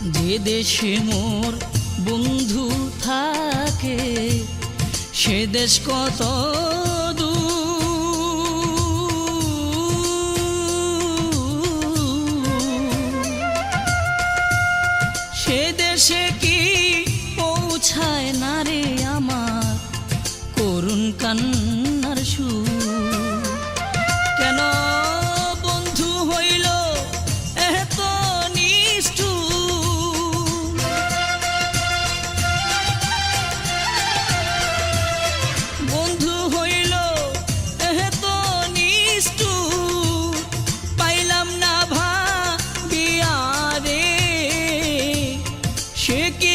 যে দেশে মোর বন্ধু থাকে সে দেশ কত সে দেশে কি পৌঁছায় না রে আমার করুণ কান্নার সুর। কেন বন্ধু হইল এত নিষ্ঠুর, বন্ধু হইল এত নিষ্ঠুর, পাইলাম না ভাবিয়া রে সে কি